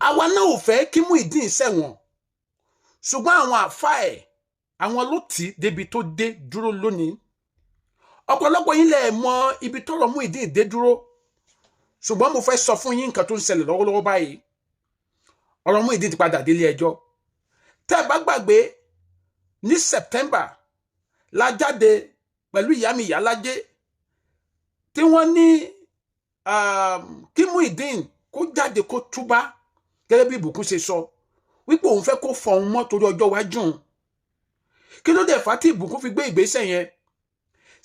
àwa náà ò fẹ́ kí Muideen ṣẹ̀wọ̀n ṣùgbọ́n àwọn àfáà ẹ̀ àwọn ló tì í débi tó dé dúró lónìí ọ̀pọ̀lọpọ̀ yín lẹ mọ̀ ibi tọ́rọ̀ Muideen dé dúró ṣùgbọ́n mo fẹ́ sọ fún yín nǹkan tó ń ṣẹlẹ̀ lọ́wọ́lọ́wọ́ báyìí ọ̀rọ̀ Muideen ti padà délé ẹjọ́ tẹ́ ẹ bá gbàgbé ní September la jáde pẹ̀lú ìyá mi Ìyálájé tí wọ́n ní kí Muideen kó jáde kó túbá gẹ́gẹ́ bí Ìbùkún ṣe sọ wípé òun fẹ́ kó fọ òun mọ́ torí ọjọ́ iwájú kí ló dé fà tí Ìbùkún fi gbé ìgbésẹ̀ yẹn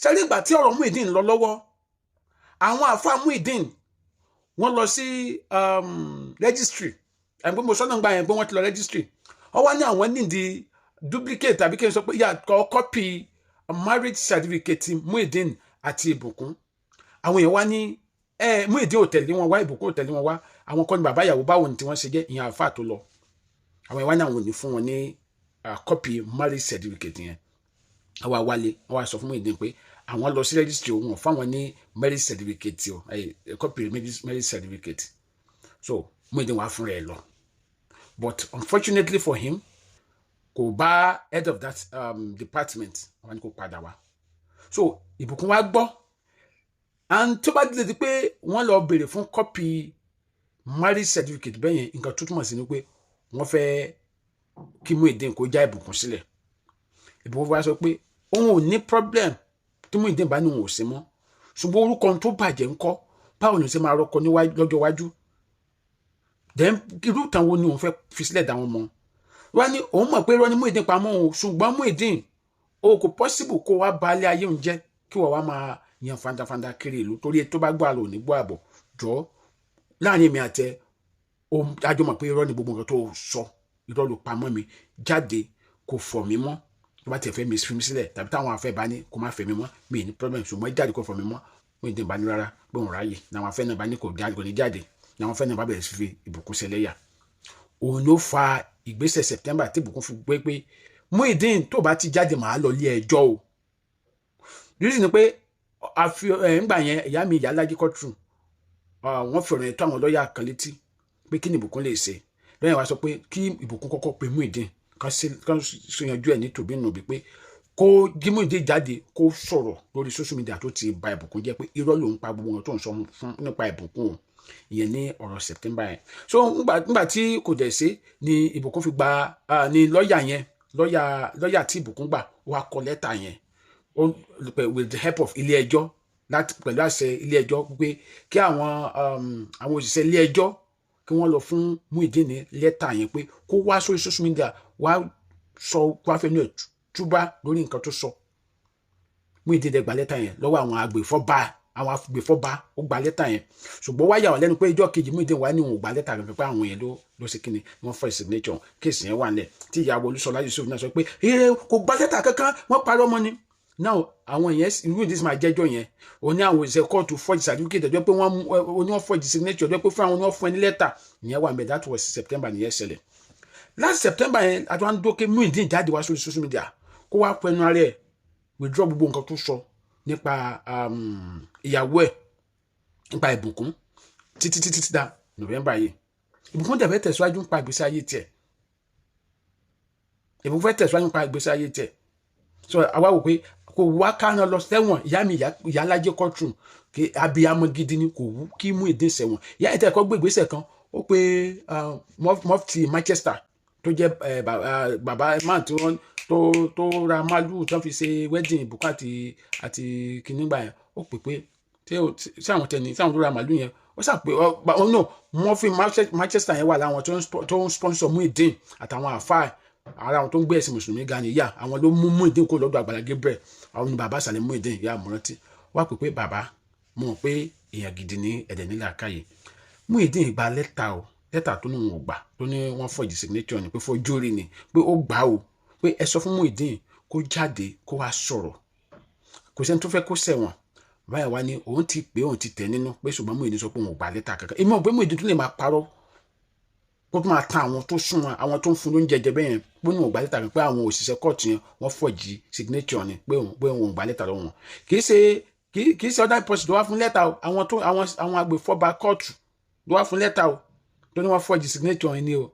ṣẹ́rí ìgbà tí ọ̀rọ̀ Muideen lọ lọ́wọ́ àwọn àfáà Muideen wọ́n lọ sí registry ẹ̀gbẹ́ mo sọ́nà gba yẹn pé wọ́n ti lọ registry wọ́n wá ní àwọn nídìí duplicate tàbí kí n sọ pé yàtọ̀ copy marriage certificate Muideen àti Ìbùkún àwọn èèyàn wá ní Muideen ò tẹ̀lé wọn wá Ìbùkún ò tẹ̀lé wọn wá àwọn kan ní bàbá ìyàwó báwo ni tí wọ́n ṣe jẹ́ ìyẹn àfáà tó lọ àwọn èèyàn wá ní àwọn ò ní fún wọn ní copy marriage certificate yẹn àwa wálé wọ́n wá sọ fún Muideen pé àwọn lọ sí registry òun fáwọn ní marriage certificate o copy marriage certificate so Muideen wá fúnra ẹ̀ lọ but unfortunately for him kò bá head of that department wọn ni kò padà wá so Ìbùkún wá gbọ́ and tó bá dé di pé wọ́n lọ béèrè fún copy marriage certificate bẹ́ẹ̀ yẹn nǹkan tó túmọ̀ sí ni pé wọ́n fẹ́ kí Muideen kó já Ìbùkún sílẹ̀ Ìbùkún wá sọ pé òun ò ní problem tí Muideen bá ní òun ò sí mọ́ ṣùgbọ́n orúkọ tó bàjẹ́ ńkọ́ báwo ni ó ṣe máa rọ́kọ lọ́jọ́ iwájú then irú ìtàn wo ni òun fẹ́ fi sílẹ̀ dáwọn mọ́ wá ní òun mọ̀ pé irọ́ ni Muideen pamọ́ òun ṣùgbọ́n Muideen o kò possible kó wá balẹ̀ ayé òun jẹ́ kí wọ́n wá máa yan fandafanda kiri ìlú torí tó bá gbọ́ àlọ́ òní gbọ́ àbọ̀ jọ láàrin mi àtẹ àjọ mọ̀ pé irọ́ ni gbogbo nǹkan tó sọ irọ́ ló pamọ́ mi jáde kò fọ̀ mí mọ́ tó bá tiẹ̀ fẹ́ mi fi mi sílẹ̀ tàbí táwọn afẹ́ bá ní kó má fẹ́ mi mọ́ mi ní problem ṣùgbọ́n jáde kó fọ̀ mí mọ́ Muideen bá ní rárá pé òun ráyè làwọn afẹ́ náà bá ní kò ní jáde làwọn afẹ́ náà bá bẹ̀rẹ̀ sí fi Ìbùkún ṣẹlẹ́yà òun ló fa ìgbésẹ̀ September tí Ìbùkún fi gbé pé Muideen tó bá ti jáde màá lọ ilé ẹjọ́ o reason ni pé ńgbà yẹn ìyá mi Ìyálájé courtroom wọ́n fi ọ̀rọ̀ yẹn tó àwọn lọ́ọ̀yà kan létí pé kí ni Ìbùkún lè ṣe lọ́yìn wá sọ pé kí Ìbùkún kọ́kọ́ pe Muideen kan ṣèyànjú ẹ̀ ní tòbínú bí pé kó jí Muideen jáde kó sọ̀rọ̀ lórí social media tó ti ba Ìbùkún jẹ́ pé irọ́ lòun pa gbogbo wọn tó ń sọ fún nípa Ìbùkún o ìyẹn ní ọ̀rọ̀ September yẹn so ńgbà tí kò dẹ̀ ṣe ni Ìbùkún fi gba ni lọ́ọ̀yà tí Ìbùkún gbà wá kọ lẹ́tà yẹn with the help of ilé ẹjọ́ láti pẹ̀lú àṣẹ ilé ẹjọ́ pé kí àwọn òṣìṣẹ́ ilé ẹjọ́ kí wọ́n lọ fún Muideen ní lẹ́tà yẹn pé kó wá sórí social media wá sọ wá fẹ́ ní ẹ̀ túbá lórí nǹkan tó sọ Muideen dẹ̀ gba lẹ́tà yẹn lọ́wọ́ àwọn agbèfọ́ba ó gba lẹ́tà yẹn ṣùgbọ́n wáyà wà lẹ́nu pé ìjọ́ kejì Muideen wà ní òun gba lẹ́tà rẹ̀ pé àwọn yẹn ló ṣe kíni wọ́n fọ́ signature kéèsì yẹn wà nílẹ̀ tí ìyàwó Olúṣọlá Yusuf náà sọ pé kò gba lẹ́tà kankan wọ́n parọ́ mọ́ ni now àwọn yẹn irú ìdí máa jẹ́jọ́ yẹn o ní àwọn òṣìṣẹ́ kóòtù forge certificate ọjọ́ pé wọ́n forge signature ọjọ́ pé fún àwọn oníwọ̀n fún ẹni lẹ́tà ìyẹn wà mẹ́ that was September nìyẹn ṣẹlẹ̀ last September yẹn àti wọn dókè Muideen jáde wá sórí social media kó wá pẹnu ara ẹ̀ withdraw gbogbo nǹkan tó sọ nípa ìyàwó ẹ̀ nípa Ìbùkún títí dá November yìí Ìbùkún dẹ̀ fẹ́ tẹ̀síwájú nípa ìgbésí ayé tiẹ̀ Ìbùkún fẹ́ tẹ̀síwájú nípa ìgbésí ayé tiẹ̀ so àwa wò pé kò wá kánà lọ sẹ́wọ̀n ìyá mi Ìyálájé courtroom kí abiyamọ gidi ni kò wú kí Muideen sẹ́wọ̀n ìyá ẹ̀ tẹ́kọ̀ gbé ìgbésẹ̀ kan ó pé mọ́fìtì Manchester tó jẹ́ bàbá man tí wọ́n tó ra màálù tó fi ṣe wedding Ìbùkún àti kìnnìgbà yẹn ó pè pé tí àwọn tó ra màálù yẹn ó sà pé mọ́fì Manchester yẹn wà láwọn tó ń sponsor Muideen àtàwọn àfáà ara àwọn tó ń gbé ẹ̀sìn mùsùlùmí gan ni ìyá àwọn ló mú Muideen kó lọ́dọ̀ Àgbàlá Gabriel àwọn ni bàbá sàlẹ̀ Muideen ìyá àmúrántí wá pè pé bàbá mọ̀ pé èèyàn gidi ní ẹ̀dẹ̀ nílẹ̀ àkáyè Muideen gba lẹ́tà tó ní wọn ò gbà tó ní wọ́n forge signature ni pé forgery ni pé ó gbà o pé ẹ sọ fún Muideen kó jáde kó wá sọ̀rọ̀ kò sẹ́ni tó fẹ́ kó ṣẹ̀wọ̀n báyìí wá ní òun ti pé òun ti tẹ̀ nínú pé ṣùgbọ́n Muideen sọ pé òun ò gbà lẹ́tà kankan èmi ò pé Muideen tó lè máa parọ́ kó tó máa tan àwọn tó sún wọn àwọn tó ń fún lóúnjẹ jẹ bẹ́ẹ̀ yẹn pé òun ò gbà lẹ́tà pé àwọn òṣìṣẹ́ kóòtù yẹn wọ́n forge signature ni pé òun ò gbà lẹ́tà lọ́wọ́ wọn kì í ṣe other person tó wá fún lẹ́tà o àwọn agbèfọ́ba kóòtù ló wá fún lẹ́tà o tó ní wọ́n forge signature yẹn ni o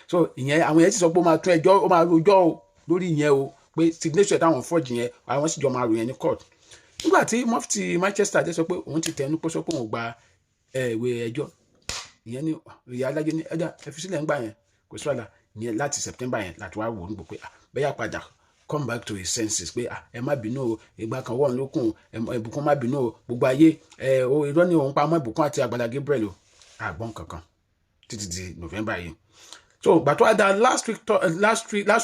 so ìyẹn àwọn yẹn sì sọ pé ó máa tún ẹjọ́ ó máa rojọ́ o lórí ìyẹn o pé signature táwọn forge yẹn àwọn sì jọ máa rò yẹn ní court nígbà tí mufti Manchester dé sọ pé òun ti tẹnu pé sọ pé òun gba ìwé ẹjọ́ ìyẹn ní ìyá alájẹ ní ẹ̀dá ẹ fi sílẹ̀ ńgbà yẹn kò sí wàhálà ìyẹn láti September yẹn láti wá wò ó nígbò pé bẹ́yà padà come back to his senses pé ẹ má bínú o ìgbà kan wọ́n lókun ìbùkún má bínú o gbogbo ayé irọ́ ni òun pa mọ́ ìbùkún àti Àgbàlá Gabriel o àgbọ̀n kankan títí di November yìí so gbà tó wá da last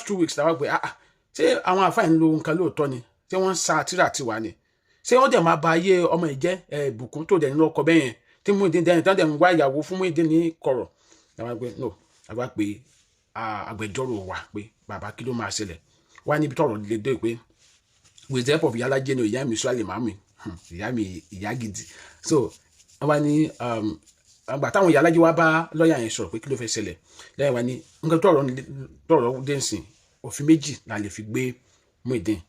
2 weeks làwọn gbé ṣé àwọn àfáà ń lo nǹkan lóòótọ́ ni ṣé wọ́n ń sa tíra tiwa ni ṣé wọ́n dẹ̀ máa ba ayé ọmọ ìjẹ́ ìbùkún tó dẹ̀ ní lọ́kọ bẹ́ẹ̀ yẹn tí Muideen dẹ́yìn tán dẹ̀ ń wá ìyàwó fún Muideen ní kọ̀rọ̀ làwọn gbé no àgbà pé agbẹjọ́rò wà pé bàbá kí ló máa ṣẹlẹ̀ wá níbi tọ̀rọ̀ lè dé pé with the help of Ìyálájé ni ìyá mi sọ́ọ̀lì màmí ìyá mi ìyá gidi so wá ní àgbà táwọn Ìyálájé wá bá lọ́ọ̀yà yẹn sọ̀rọ̀ pé kí ló fẹ́ ṣẹlẹ̀ lẹ́yìn wá ní nǹkan tọ̀rọ̀ dé nsìn òfin méjì la lè fi gbé Muideen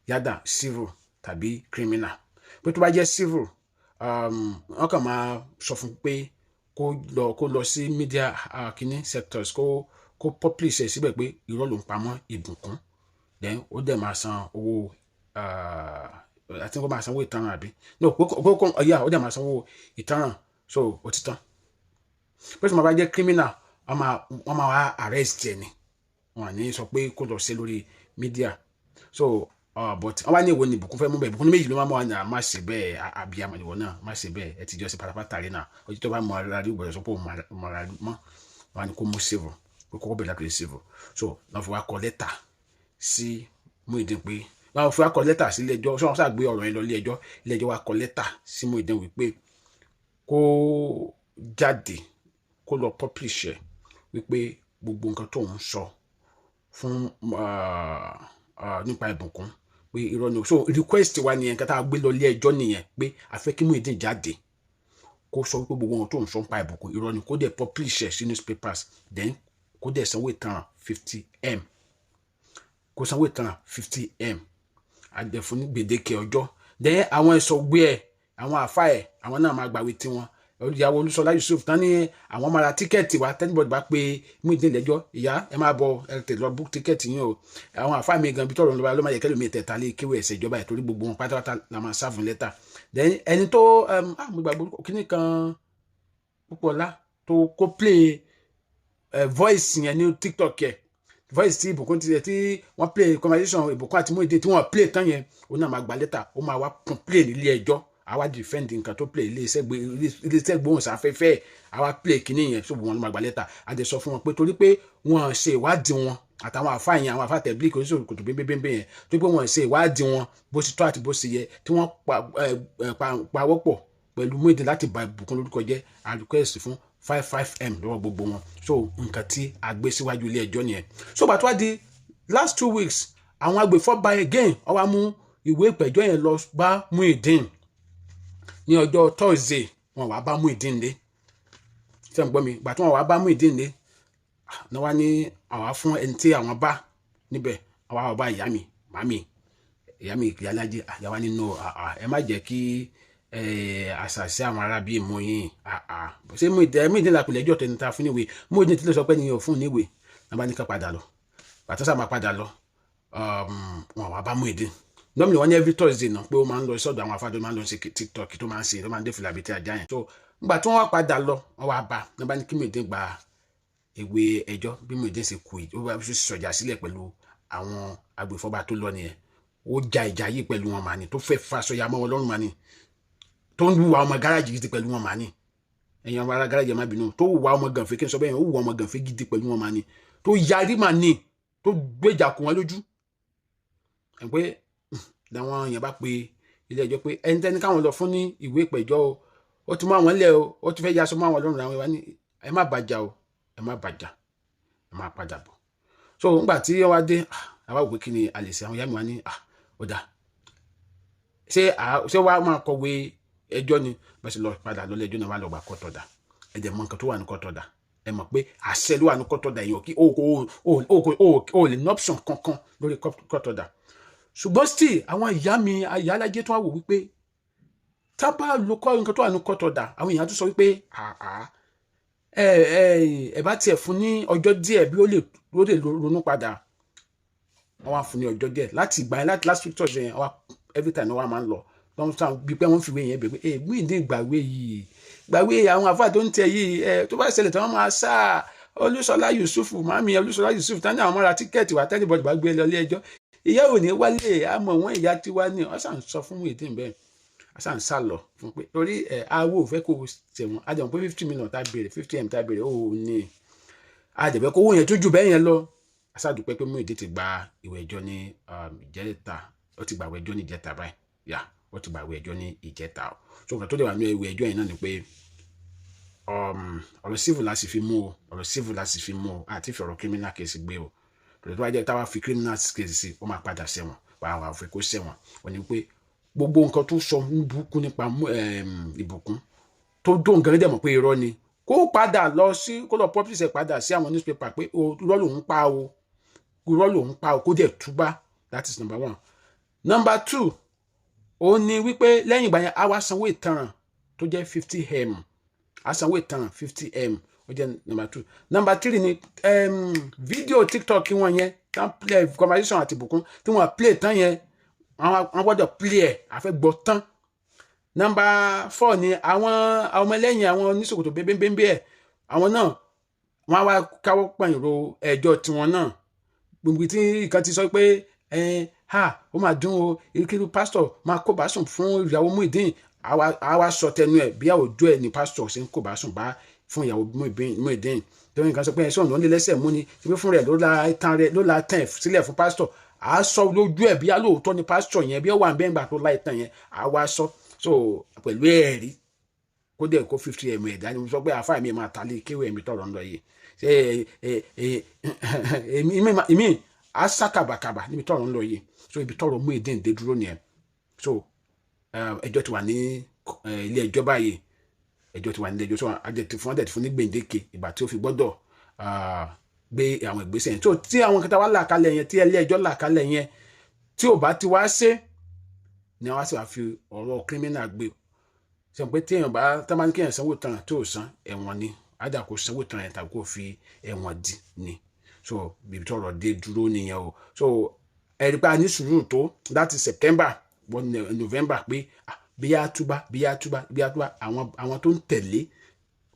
yádà civil tàbí criminal pé tó bá jẹ́ civil wọ́n kàn máa sọ fún pé kó lọ sí media kìíní sectors kó publish ẹ̀ síbẹ̀ pé irọ́ ló ń pamọ́ ìbùkún then ó dẹ̀ máa san owó àti kó máa sanwó ìtanràn àbí no ó dẹ̀ máa sanwó ìtanràn so ó ti tán pé tí wọ́n bá jẹ́ criminal wọ́n máa wá arrest ẹ̀ ni wọ́n ní sọ pé kó lọ sí lórí media so but wọ́n wá ní ìwọ ni ìbùkún fẹ́ mú bẹ́ẹ̀ ìbùkún méjì ló máa mọ́ àná má ṣe bẹ́ẹ̀ abiyamọ ìwọ náà má ṣe bẹ́ẹ̀ ẹ ti jọ sí pátápátá rẹ náà ojú tó bá mọ ara rí ìbọ̀dọ̀ sọ pé òun mọ ara rí mọ́ wọ́n á ní kó mú civil pé kókó bẹ̀rẹ̀ láti civil so wọ́n fi wá kọ lẹ́tà sí Muideen pé wọ́n fi wá kọ lẹ́tà sí ilé ẹjọ́ wọ́n ṣàgbé ọ̀rọ̀ yẹn lọ ilé ẹjọ́ wá kọ lẹ́tà sí Muideen wípé kó jáde kó lọ publish ẹ̀ wípé gbogbo nǹkan tó ń sọ fún nípa ìbùkún pé irọ́ ni so request wa nìyẹn kátà gbé lọ ilé ẹjọ́ nìyẹn pé a fẹ́ kí Muideen jáde kó sọ wípé gbogbo ohun tó ń sọ nípa ìbùkún irọ́ ni kó dẹ̀ publish ẹ̀ sí newspapers then kó dẹ̀ sanwó ìtanràn 50M kó sanwó ìtanràn 50M àdẹ̀fún ní gbèdéke ọjọ́ then àwọn ẹ̀sọ́ gbé ẹ̀ àwọn àfa ẹ̀ àwọn náà máa gbàwé tiwọn ìyàwó Olúṣọlá Yusuf tán ní àwọn máa ra tíkẹ́ẹ̀tì wa tẹ́nibọ̀dì bá pé Muideen lẹ́jọ́ ìyá ẹ máa bọ ẹ tẹ̀ lọ book tíkẹ́ẹ̀tì yín o àwọn àfáà mi gan bí tọ̀rọ̀ ló máa yẹ kẹ́lò mi tẹ̀ta lé kéwé ẹ̀sẹ̀ ìjọba ẹ̀ torí gbogbo wọn pátápátá la máa sáfù lẹ́tà then ẹni tó mo gbàgbọ́ kíní kan Púpọ̀lá tó kó play voice yẹn ní TikTok ẹ̀ voice tí ìbùkún ti tí wọ́n play conversation ìbùkún àti Muideen tí wọ́n play tán yẹn ó náà máa gba lẹ́tà ó máa wá complain nílé ẹjọ́ àwa defend nǹkan tó play iléeṣẹ́ gbóhùnsáfẹ́fẹ́ àwa play kìíní yẹn ṣùgbọ́n wọn ló máa gba lẹ́tà a dẹ̀ sọ fún wọn pé torí pé wọ́n ṣe ìwádìí wọn àtàwọn àfáà yẹn àwọn àfáà tẹ̀blí kò ní sọ̀rọ̀ kòtò bẹ́ẹ̀ yẹn torí pé wọ́n ṣe ìwádìí wọn bó ṣe tó àti bó ṣe yẹ tí wọ́n pawọ́pọ̀ pẹ̀lú Muideen láti bà ìbùkún lórúkọ jẹ́ a request fún 55M lọ́wọ́ gbogbo wọn so nǹkan tí a gbé síwájú ilé ẹjọ́ nìyẹn so bàtú wá di last 2 weeks àwọn agbèfọ́ba again wọ́n wá mú ìwé ìpẹ̀jọ́ yẹn lọ bá Muideen ní ọjọ́ Thursday wọn wá bá Muideen lé ṣé ń gbọ́ mi gbà tí wọn wá bá Muideen lé ní wá ní àwa fún ẹni tí àwọn bá níbẹ̀ àwa wá bá ìyá mi màmí ìyá mi Ìyálájé àyàwá nínú ẹ má jẹ́ kí àṣàṣì àwọn ará bíi mú yín ṣé Muideen lápìlẹ̀ ẹjọ́ tẹni ta fún níwèé Muideen tí ló sọ pé nìyẹn ò fún níwèé náà bá ní ká padà lọ bàtọ́ sábà padà lọ wọn wá bá Muideen normally wọ́n ní every Thursday náà pé ó máa ń lọ sọ́dọ̀ àwọn afáàdó máa ń lọ sí TikTok tó máa ń ṣe tó máa ń dé fìlà bíi tí ajá yẹn so nígbà tí wọ́n wá padà lọ wọ́n wá bá ní bá ní kí Muideen gba ìwé ẹjọ́ bí Muideen ṣe kú ó bá sọjà sílẹ̀ pẹ̀lú àwọn agbèfọ́ba tó lọ nìyẹn ó ja ìjà yìí pẹ̀lú wọn màní tó fẹ́ fasọyà mọ́ wọn lọ́rùn màní tó ń wùwà ọmọ gáràjì gidi pẹ̀lú wọn màní ẹ̀yin ọmọ ara gáràjì má bínú tó wùwà ọmọ gànfẹ́ kí n sọ bẹ́ẹ̀ ó wùwà ọmọ gànfẹ́ gidi pẹ̀lú wọn màní tó yarí màní tó gbéjà kù wọn lójú ẹ̀ pé làwọn èèyàn bá pe ilé ẹjọ́ pé ẹni tẹ́ni káwọn lọ fún ní ìwé ìpẹ̀jọ́ o ó ti mú àwọn ilẹ̀ o ó ti fẹ́ yaṣọ mọ́ àwọn lọ́rùn àwọn ìwà ní ẹ má bàjá o ẹ má bàjá ẹ má padà bọ̀ so nígbà tí wọ́n wá dé àwa wò pé kí ni a lè ṣe àwọn ìyá mi wá ní ó dà ṣé wàá máa kọ̀wé ẹjọ́ ni bá ṣe lọ padà lọ́lé ẹjọ́ náà wà lọ́gbà kọ́tọ̀dà ẹ jẹ́ mọ nǹkan tó wà ní kọ́tọ̀dà ẹ mọ̀ pé àṣẹ ló wà ní kọ́tọ̀dà èèyàn kí o lè ní option kankan lórí kọ́tọ̀dà ṣùgbọ́n still àwọn ìyá mi Ìyálájé tó wà wò wípé tábà ló kọ́ nǹkan tó wà ní kọ́tọ̀dà àwọn èèyàn tó sọ wípé ẹ bá tiẹ̀ fún ní ọjọ́ díẹ̀ bí ó lè ronú padà. Wọ́n wá fún ní ọjọ́ díẹ̀ láti ìgbà yẹn, láti last week Thursday yẹn, every time wọ́n máa ń lọ lọ́n sàn bí pé wọ́n fi wé yẹn bẹ̀rẹ̀ pé Muideen gbàgbé àwọn àfáà tó ń tẹ yìí tó bá ṣẹlẹ̀ tí wọ́n máa sá Olúṣọlá Yusuf màmí Olúṣọlá Yusuf tán ní àwọn mọ́ra tíkẹ́ẹ̀tì wá tẹ́lẹ̀ bọ́dù bá gbé lọ ilé ẹjọ́ ìyá ò ní wálé àmọ́ wọn ìyá tiwa ní wọ́n sàn sọ fún Muideen bẹ́ẹ̀ wọ́n sàn sá lọ fún pé torí awo ò fẹ́ kó tẹ̀wọ̀n àjẹmọ́ pé 50 million tá béèrè 50M tá béèrè ó ní àjẹbẹ́ kó owó yẹn tó jù bẹ́ẹ̀ yẹn lọ. Aṣáàdúpẹ́ pé Muideen ti gba ìwé ẹjọ́ ní ìjẹta, ó ti gba ìwé ẹjọ́ ní ìjẹta báyìí yà ó ti gba ìwé ẹjọ́ ní ìjẹta o. So nǹkan tó lè wà ní ìwé ẹjọ́ yẹn náà ni pé ọ̀rọ̀ civil láti fi mú o, ọ̀rọ̀ civil láti fi mú o àti fi ọ̀rọ̀ criminal case gbé o. Tòlẹ́ tó wá jẹ́ táwa fi criminal case sí ó máa padà sẹ́wọ̀n wàá fẹ́ kó sẹ́wọ̀n. Wọ́n ní pé gbogbo nǹkan tó sọ ń bukú nípa ìbùkún tó dóun gan dẹ̀ mọ̀ pé irọ́ ni kó padà lọ sí kó lọ publish padà sí àwọn newspaper pé irọ́ lòun pa o, irọ́ lòun pa o, kó dẹ̀ túbá. That is number 1. Number 2 ó ní wípé lẹ́yìn ìgbà yẹn a wá sanwó ìtanràn tó jẹ́ 50M, a sanwó ìtanràn 50M ó jẹ́ number 2. Number 3 ni fídíò TikTok wọn yẹn tán play conversation àti ìbùkún tí wọ́n play tán yẹn wọ́n gbọ́dọ̀ play ẹ̀ àfẹ́ gbọ́ tán. Number 4 ni àwọn ọmọlẹ́yìn àwọn oníṣòkòtò bẹ́ẹ̀ ẹ̀ àwọn náà wọ́n wá káwọ́ pọ̀nyìn ro ẹjọ́ tiwọn náà. Gbogbo tí ìkan ti sọ pé ó máa dún o ìrìkìrì pásítọ̀ máa kó bá sùn fún ìyàwó Muideen àwa sọ tẹnu ẹ̀ bí àwòjọ ẹ̀ ní pásítọ̀ ṣe ń kó bá sùn bá fún ìyàwó Muideen. Torí nǹkan sọ pé ẹ̀sọ́ ọ̀nà lẹ́sẹ̀ mú ni ṣe fún rẹ̀ ló la tán sílẹ̀ fún pásítọ̀. À á sọ lójú ẹ̀ bí alóòótọ́ ni pásítọ̀ yẹn bí ó wà bẹ́ẹ̀ gbà tó láì tán yẹn àwa sọ so pẹ̀lú ẹ̀rí kó dẹ̀ kó 50M ẹ̀dá ni mo sọ pé àfáà mi máa talé kéwé mi tọ̀rọ̀ ń lọ yìí ṣe èmi á sá kàbàkàbà níbi tọ̀rọ̀ ń lọ yìí. So ibi tọ̀rọ̀ Muideen dé dúró nìyẹn. So ẹjọ́ ti wà ní ilé ẹjọ́ báyìí, ẹjọ́ ti wà ní ilé ẹjọ́. So àjẹtì fún ní gbèǹdéke ìgbà tí ó fi gbọ́dọ̀ gbé àwọn ìgbésẹ̀ yẹn. So tí àwọn kẹta wá là kalẹ̀ yẹn tí ilé ẹjọ́ là kalẹ̀ yẹn tí ò bá ti wá ṣe ni wọ́n á sì wá fi ọ̀rọ̀ criminal gbé. Ṣé pé tí èèyàn bá tá máa ní kéèyàn sanwó ìtanràn tí ò san ẹ̀wọ̀n ni àdà kò sanwó ìtanràn yẹn tàbí kò fi ẹ̀wọ̀n dì ni. So bíbi tọ̀rọ̀ dé dúró nìyẹn o. So ẹ̀rí pa ní sùúrù tó láti September wọ November pé bíyá túbá àwọn tó ń tẹ̀lé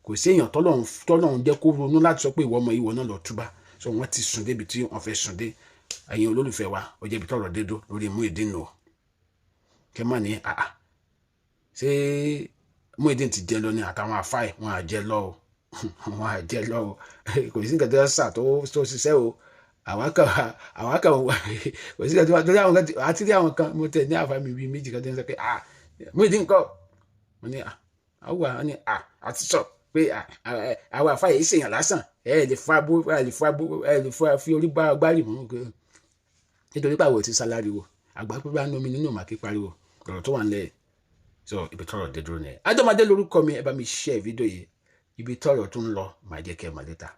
kò sí èèyàn tọ́lọ́run jẹ́ kó ronú láti sọ pé ìwọ ọmọ ìwọ náà lọ túbá. So wọ́n ti sùn débi tí wọ́n fẹ́ sùn dé. Ẹ̀yin olólùfẹ́ wa ó jẹ́ ibi tọ̀rọ̀ dé dó lórí Muideen o. Kẹ́ mọ̀ ní ṣé Muideen ti jẹ lọ ní àtàwọn àfáì wọn à jẹ lọ o wọn à jẹ lọ o kò sí nǹkan tó sà tó ṣiṣẹ́ o. Àwọn kan kò sí nǹkan tó àwọn kan àti rí àwọn kan mo tẹ̀ ní àfáà mi bíi méjì kan tó ń sọ pé Muideen kọ́ mo ní àwọn ní àti sọ pé àwọn àfáà yìí ṣèyàn lásán ẹ lè fi orí bá agbárí mọ́ nítorí pé àwọn ò ti sálárì wo àgbà pé bá nomi nínú màkì pariwo ọ̀rọ̀ tó wà nílẹ̀. So ibi tọ́rọ̀ dé dúró nìyẹn. Adọ́madé lórúkọ mi, ẹ bá mi share fídíò yìí, ibi tọ́rọ̀ tó ń lọ màá jẹ́ kẹ́ ẹ mọ̀ later.